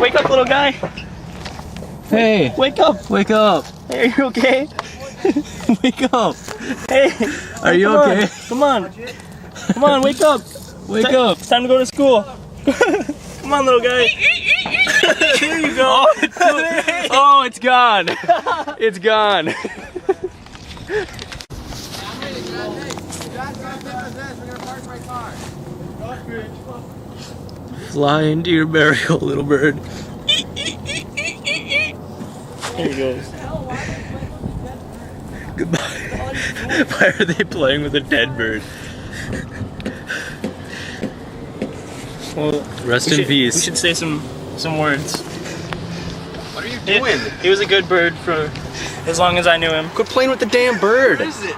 Wake up, little guy. Hey, Wake up. wake up. Hey, are you okay? Wake up. Hey. Are you come okay? On. Come on. Come on, wake up. Wake up. It's time to go to school. Come on, little guy. There you go. Oh, it's gone. It's gone. Fly into your burial, little bird. There he goes. Goodbye. Why are they playing with a dead bird? Well, Rest in peace. We should say some words. What are you doing? He was a good bird for as long as I knew him. Quit playing with the damn bird. What is it?